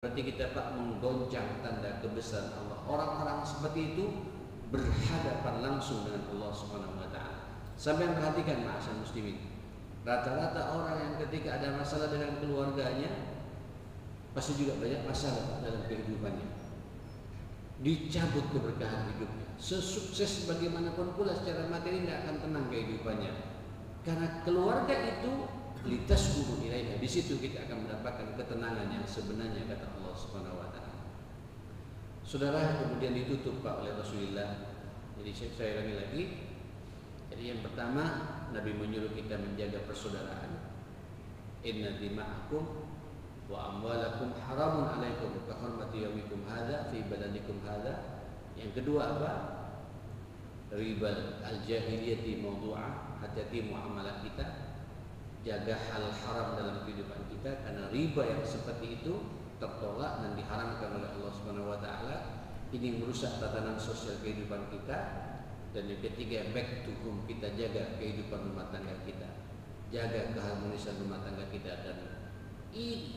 Berarti kita Pak menggoncang tanda kebesaran Allah. Orang-orang seperti itu berhadapan langsung dengan Allah Subhanahu wa taala. Sampai perhatikan ma'asyiral muslimin. Rata-rata orang yang ketika ada masalah dengan keluarganya pasti juga banyak masalah Pak dalam kehidupannya. Dicabut keberkahan hidupnya. Sesukses bagaimanapun pula secara materi tidak akan tenang kehidupannya. Karena keluarga itu litas guru ilaiha, di situ kita akan mendapatkan ketenangan yang sebenarnya kata Allah Subhanahu wa taala. Saudara, kemudian ditutup Pak oleh Rasulullah. Jadi saya ulangi lagi. Jadi yang pertama, Nabi menyuruh kita menjaga persaudaraan. Inna dima'akum wa amwalakum haramun alaikum ka hurmati yaumikum hadza fi baladikum hadza. Yang kedua apa? Riba al-jahiliyati mawdu'ah, hati-hati muamalah kita. Jaga hal haram dalam kehidupan kita, karena riba yang seperti itu tertolak dan diharamkan oleh Allah Subhanahu wa taala. Ini merusak tatanan sosial kehidupan kita. Dan yang ketiga, back to home, kita jaga kehidupan rumah tangga kita, jaga keharmonisan rumah tangga kita. Dan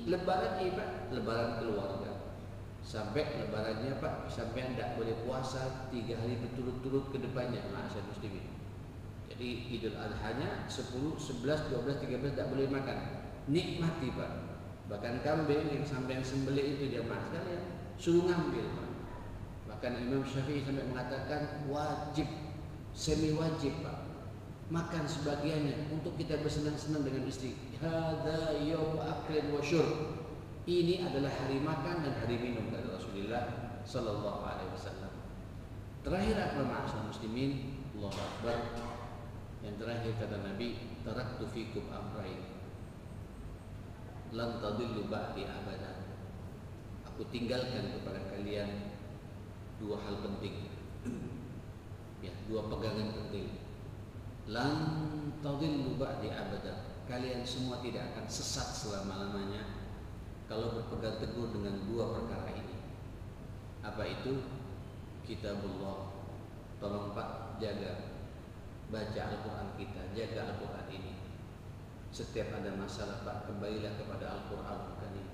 lebaran ini Pak, lebaran keluarga. Sampai lebarannya Pak, sampai tidak boleh puasa 3 hari berturut-turut ke depannya, ma'asyiral muslimin. Jadi Idul Adhanya 10, 11, 12, 13 tidak boleh makan. Nikmati Pak. Bahkan kambing yang sampai sembelih itu jamaah sekalian suruh ngambil Pak. Bahkan Imam Syafi'i sampai mengatakan wajib, semi wajib Pak, makan sebagiannya untuk kita bersenang-senang dengan istri. Hadza yaum aklin wa syurb. Ini adalah hari makan dan hari minum kata Rasulullah sallallahu alaihi wasallam. Terakhir apa ma'asyiral muslimin? Allahu akbar. Yang terakhir kata Nabi, taraktu fikum amrayn lan tadillu ba'di abadan. Aku tinggalkan kepada kalian 2 hal penting. Ya, 2 pegangan penting. Lan tadillu ba'di abadan. Kalian semua tidak akan sesat selama-lamanya kalau berpegang teguh dengan 2 perkara ini. Apa itu? Kitabullah. Tolong Pak jaga, baca Al-Quran kita, jaga Al-Quran ini. Setiap ada masalah Pak, kembalilah kepada Al-Quran bukan ini.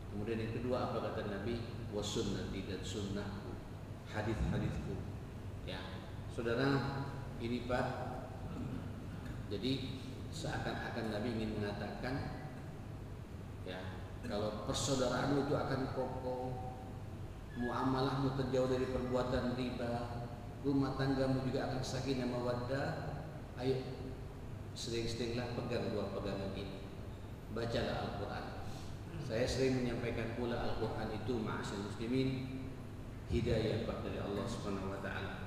Kemudian yang kedua apa kata Nabi? Wasunnati, dan sunnahku, hadis-hadisku. Ya, saudara, ini Pak. Jadi seakan-akan Nabi ingin mengatakan, ya, kalau persaudaraan itu akan kokoh, muamalahmu terjauh dari perbuatan riba, rumah tanggamu juga akan sakinah mawaddah. Ayo sering-seringlah pegang 2 pegangan ini. Bacalah Al-Quran. Saya sering menyampaikan pula Al-Quran itu ma'asyiral muslimin hidayah Pak dari Allah Subhanahu wa taala.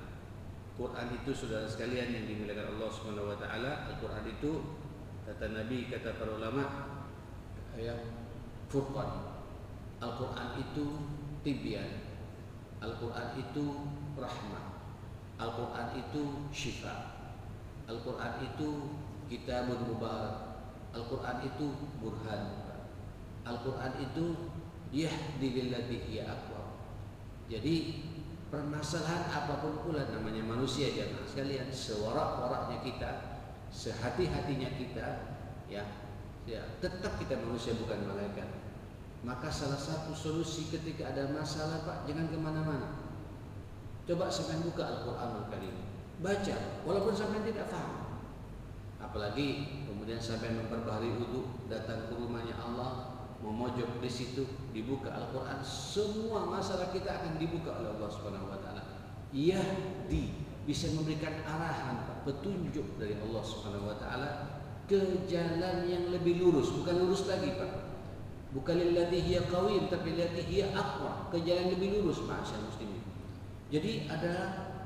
Quran itu saudara sekalian yang dimuliakan Allah Subhanahu wa taala, Al-Quran itu kata Nabi, kata para ulama, ayat Furqan. Al-Quran itu tibyan. Al-Quran itu rahmah. Al-Quran itu syifa. Al-Quran itu kitabun mubarak. Al-Quran itu burhan. Al-Quran itu yahdi lillati hiya aqwam. Jadi permasalahan apapun pula namanya manusia jemaah sekalian, sewarak-waraknya kita, sehati-hatinya kita, ya, tetap kita manusia bukan malaikat. Maka salah satu solusi ketika ada masalah Pak, jangan kemana-mana. Coba sampai buka Al-Quran kali ini, baca, walaupun sampai tidak paham. Apalagi kemudian sampai memperbaharui wudu, datang ke rumahnya Allah, memojok di situ, dibuka Al-Quran, semua masalah kita akan dibuka oleh Allah Subhanahu wa taala. Yahdi, bisa memberikan arahan Pak, petunjuk dari Allah Subhanahu wa taala ke jalan yang lebih lurus, bukan lurus lagi Pak. Bukan lillati hiya qawim, tapi lillati hiya aqwa, ke jalan lebih lurus ma'asyiral muslimin. Jadi ada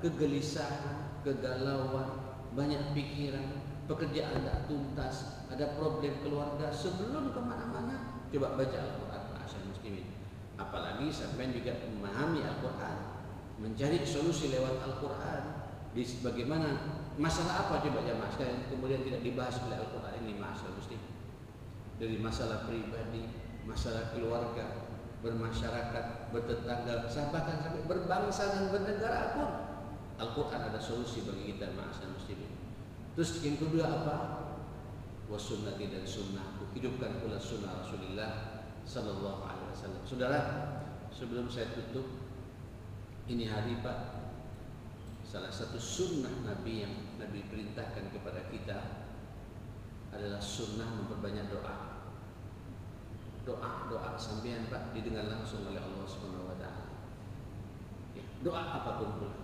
kegelisahan, kegalauan, banyak pikiran, pekerjaan tidak tuntas, ada problem keluarga, sebelum kemana-mana coba baca Al-Quran ma'asyiral muslimin. Apalagi sampai juga memahami Al-Quran, mencari solusi lewat Al-Quran. Di bagaimana masalah apa coba jamaah sekalian kemudian tidak dibahas oleh Al-Quran ini ma'asyiral muslimin. Dari masalah pribadi, masalah keluarga, bermasyarakat, bertetangga, bahkan sampai berbangsa dan bernegara pun Al-Quran ada solusi bagi kita ma'asyiral muslimin. Terus yang kedua apa? Wasunnati, dan sunnahku, hidupkan pula sunnah Rasulullah sallallahu alaihi wasallam. Saudara, sebelum saya tutup, ini hari Pak, salah satu sunnah Nabi yang Nabi perintahkan kepada kita adalah sunnah memperbanyak doa. Doa sampean Pak didengar langsung oleh Allah Subhanahu wa taala. Ya, doa apapun pula.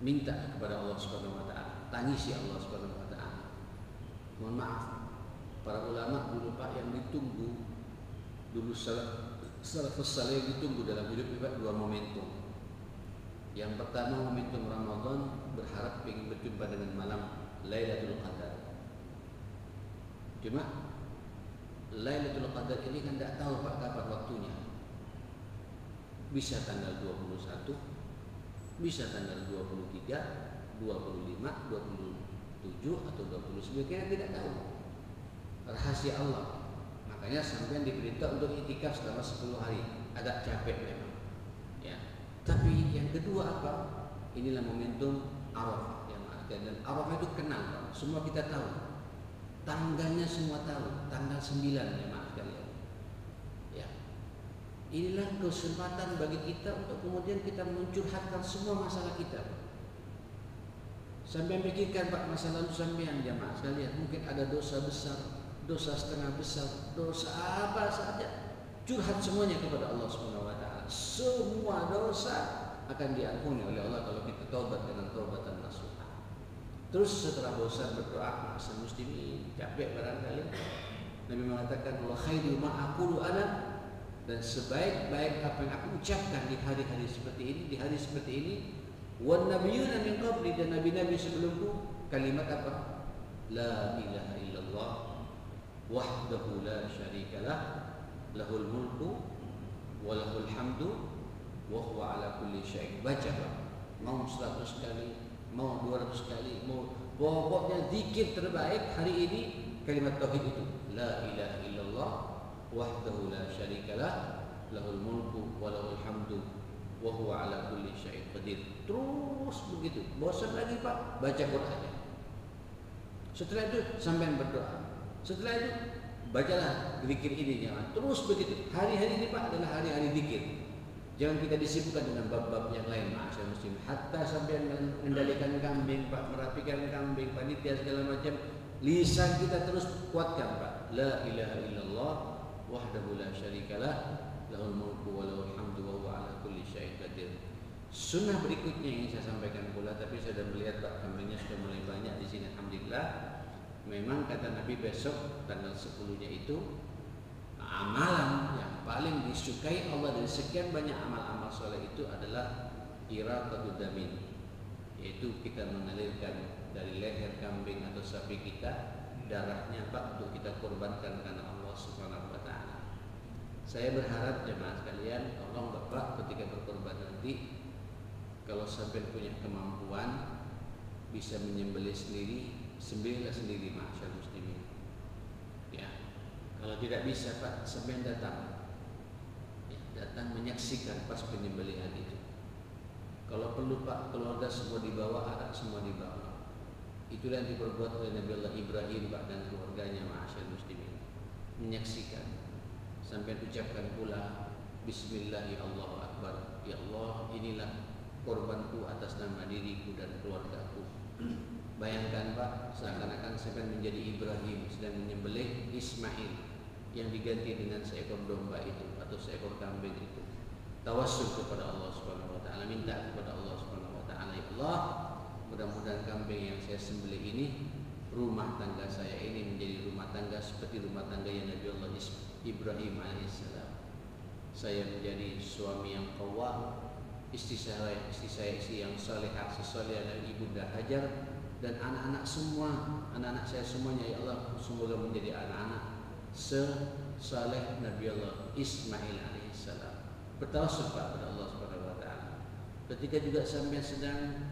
Minta kepada Allah Subhanahu wa taala, tangisi Allah Subhanahu wa taala. Mohon maaf, para ulama dulu Pak yang ditunggu dulu salafus saleh ditunggu dalam hidup Pak dua momentum. Yang pertama momentum Ramadan, berharap ingin berjumpa dengan malam Lailatul Qadar. Cuma Lailatul Qadar ini kan tidak tahu Pak kapan waktunya. Bisa tanggal 21, bisa tanggal 23, 25, 27 atau 29, kita tidak tahu. Rahasia Allah. Makanya sampean diperintah untuk itikaf selama 10 hari. Agak capek memang. Ya. Tapi yang kedua apa? Inilah momentum Arafah yang ada, dan Arafah itu kenal Pak. Semua kita tahu. Tanggalnya semua tahu, tanggal 9 ya maaf sekalian. Ya. Inilah kesempatan bagi kita untuk kemudian kita mencurhatkan semua masalah kita. Sampai pikirkan Pak masa lalu sampean jamaah sekalian, mungkin ada dosa besar, dosa setengah besar, dosa apa saja. Curhat semuanya kepada Allah Subhanahu wa taala. Semua dosa akan diampuni oleh Allah kalau kita taubat dengan taubatan nasuha. Terus setelah bosan berdoa, masa muslimin capek barangkali, Nabi mengatakan Allah khairu ma aqulu ana, dan sebaik-baik apa yang aku ucapkan di hari-hari seperti ini, di hari seperti ini, wan nabiyyuna min qabli, dan nabi-nabi sebelumku, kalimat apa? La ilaha illallah wahdahu la syarikalah, lahul mulku wa lahul hamdu wa huwa ala kulli syai'in. Baca Pak, mau 100 kali, mau 200 kali, mau pokoknya zikir terbaik hari ini kalimat tauhid itu, la ilaha illallah wahdahu la syarikalah, lahul mulku wa lahul hamdu wa huwa ala kulli syai'in qadir. Terus begitu. Bosan lagi Pak, baca Qur'an. Setelah itu sampai berdoa. Setelah itu bacalah zikir ini jangan. Terus begitu. Hari-hari ini Pak adalah hari-hari zikir. Jangan kita disibukkan dengan bab-bab yang lain, ma'asyar muslim. Hatta sampai mengendalikan kambing, Pak, merapikan kambing, panitia segala macam. Lisan kita terus kuatkan, Pak. La ilaha illallah wahdahu la syarikalah, lahul mulku wa lahul hamdu wa huwa ala kulli syai'in qadir. Sunnah berikutnya yang saya sampaikan pula, tapi saya sudah melihat Pak kambingnya sudah mulai banyak di sini, alhamdulillah. Memang kata Nabi besok tanggal 10-nya itu amalan yang paling disukai Allah dari sekian banyak amal-amal soleh itu adalah iraqatud damin, yaitu kita mengalirkan dari leher kambing atau sapi kita darahnya Pak untuk kita korbankan karena Allah Subhanahu wa taala. Saya berharap jemaah sekalian, tolong Bapak ketika berkorban nanti kalau sampai punya kemampuan bisa menyembelih sendiri, sembelihlah sendiri ma'asyar muslimin. Ya. Kalau tidak bisa Pak, sampai datang, ya, datang menyaksikan pas penyembelihan itu. Kalau perlu Pak, keluarga semua dibawa, anak semua dibawa. Itulah yang diperbuat oleh Nabi Allah Ibrahim Pak dan keluarganya ma'asyar muslimin. Menyaksikan, sampai ucapkan pula Bismillah ya Allahu Akbar. Ya Allah, inilah korbanku atas nama diriku dan keluargaku. Bayangkan Pak, seakan-akan sampai menjadi Ibrahim sedang menyembelih Ismail yang diganti dengan seekor domba itu atau seekor kambing itu. Tawassul kepada Allah Subhanahu wa taala, minta kepada Allah Subhanahu wa taala, ya Allah, mudah-mudahan kambing yang saya sembelih ini, rumah tangga saya ini menjadi rumah tangga seperti rumah tangga yang Nabi Allah Ibrahim alaihissalam. Saya menjadi suami yang qawwam, istri saya istri yang salehah, sesolehah dari ibunda Hajar, dan anak-anak semua, anak-anak saya semuanya ya Allah semoga menjadi anak-anak sesaleh Nabi Allah Ismail alaihissalam. Bertawassul kepada Allah Subhanahu wa taala. Ketika juga sampai sedang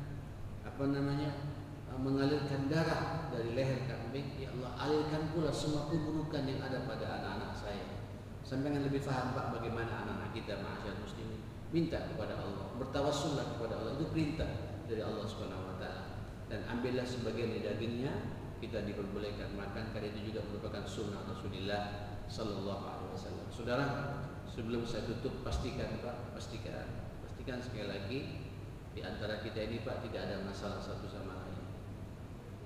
mengalirkan darah dari leher kambing, ya Allah alirkan pula semua keburukan yang ada pada anak-anak saya. Sampai yang lebih faham Pak bagaimana anak-anak kita ma'asyar muslimin. Minta kepada Allah, bertawassullah kepada Allah, itu perintah dari Allah Subhanahu wa taala. Dan ambillah sebagian dari dagingnya, kita diperbolehkan makan, karena itu juga merupakan sunnah Rasulullah sallallahu alaihi wasallam. Saudara, sebelum saya tutup, pastikan Pak, pastikan sekali lagi di antara kita ini Pak tidak ada masalah satu sama lain.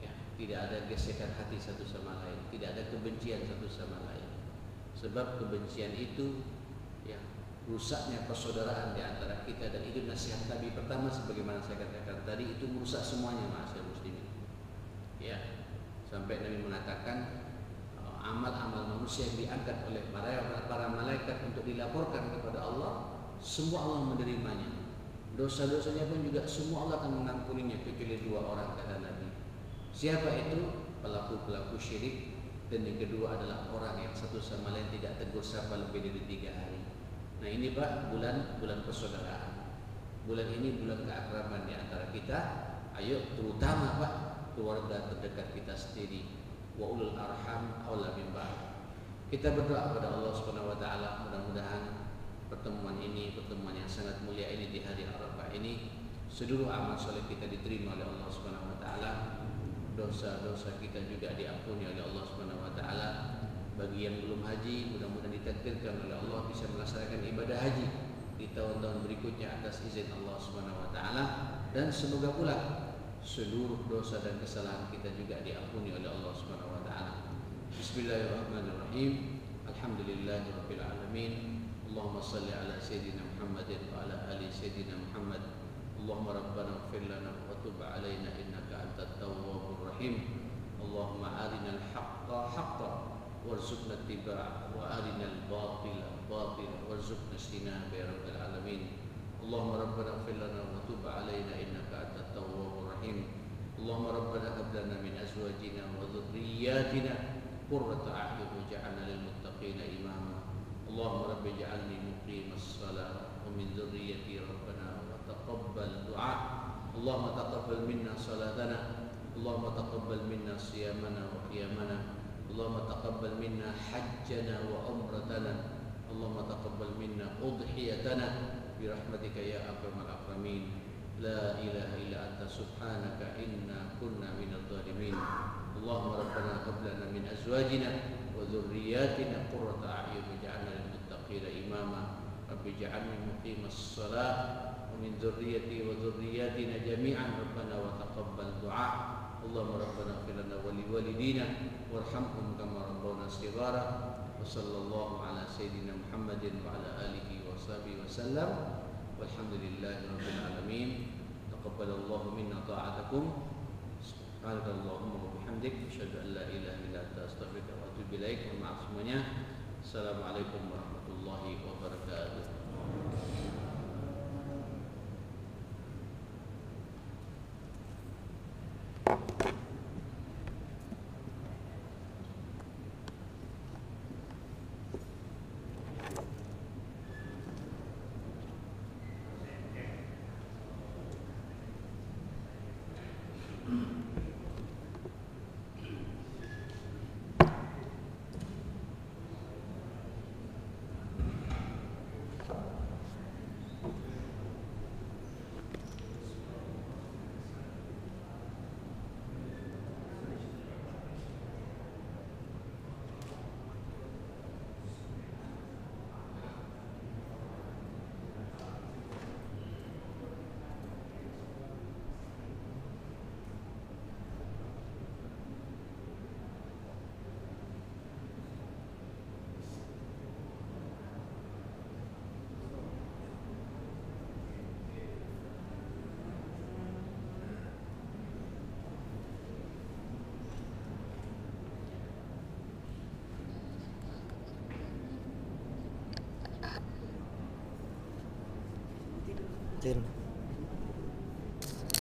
Ya, tidak ada gesekan hati satu sama lain, tidak ada kebencian satu sama lain. Sebab kebencian itu ya rusaknya persaudaraan di antara kita, dan itu nasihat Nabi pertama sebagaimana saya katakan tadi, itu merusak semuanya ma'asyiral muslimin. Ya, sampai Nabi mengatakan amal-amal manusia yang diangkat oleh para malaikat untuk dilaporkan kepada Allah, semua Allah menerimanya. Dosa-dosanya pun juga semua Allah akan mengampuninya kecuali dua orang, kata Nabi. Siapa itu? Pelaku-pelaku syirik, dan yang kedua adalah orang yang satu sama lain tidak tegur sapa lebih dari 3 hari. Nah ini Pak, bulan persaudaraan. Bulan ini bulan keakraban di antara kita. Ayo, terutama Pak, keluarga terdekat kita sendiri. Wa ulul arham aula min ba'd. Kita berdoa kepada Allah Subhanahu wa taala, mudah-mudahan pertemuan ini, pertemuan yang sangat mulia ini di hari Arafah ini, seluruh amal soleh kita diterima oleh Allah Subhanahu wa taala. Dosa-dosa kita juga diampuni oleh Allah Subhanahu wa taala. Bagi yang belum haji, mudah-mudahan ditakdirkan oleh Allah bisa melaksanakan ibadah haji di tahun-tahun berikutnya atas izin Allah Subhanahu wa taala, dan semoga pula seluruh dosa dan kesalahan kita juga diampuni oleh Allah Subhanahu wa taala. Bismillahirrahmanirrahim. Alhamdulillahirabbil alamin. Allahumma shalli ala sayidina Muhammadin wa ala ali sayidina Muhammad. Allahumma rabbana ighfir lana wa tub alaina innaka antat tawwabur rahim. Allahumma arinal haqqa haqqan warzuqna ittiba'ah wa arinal batila batilan warzuqna ijtinaba ya rabbal alamin. Allahumma rabbana ighfir lana wa tub alaina innaka antat tawwabur rahim. Allahumma rabbana hab lana min azwajina wa dhurriyyatina qurrata a'yun waj'alna lil muttaqina imama. Allahumma rabbi ij'alni muqimas shalah wa min dhurriyyati rabbana wa taqabbal du'a. Allahumma taqabbal minna salatana, Allahumma taqabbal minna siyamana wa qiyamana, Allahumma taqabbal minna hajjana wa umratana, Allahumma taqabbal minna udhiyatana birahmatika ya akramal akramin. La ilaha illa anta subhanaka inna kunna minadh dhalimin. Allahumma rabbana hab lana min azwajina wa dhurriyyatina qurrata a'yun waj'alna lil muttaqina imama. Rabbi ij'alni muqimas shalah wa min dhurriyyati wa dhurriyyatina jami'an rabbana wa taqabbal du'a. Allahumma rabbana ighfir lana wa liwalidina warhamhum kama rabbawna shighara. Wa sallallahu ala sayyidina Muhammadin wa ala alihi wa sahbihi wa sallam. Walhamdulillahi rabbil alamin. Taqabbalallahu minna ta'atakum. Subhanakallahumma wa bihamdik, asyhadu an la ilaha illa anta astaghfiruka wa atubu ilaik. Maaf semuanya. Assalamualaikum warahmatullahi wabarakatuh. Tin.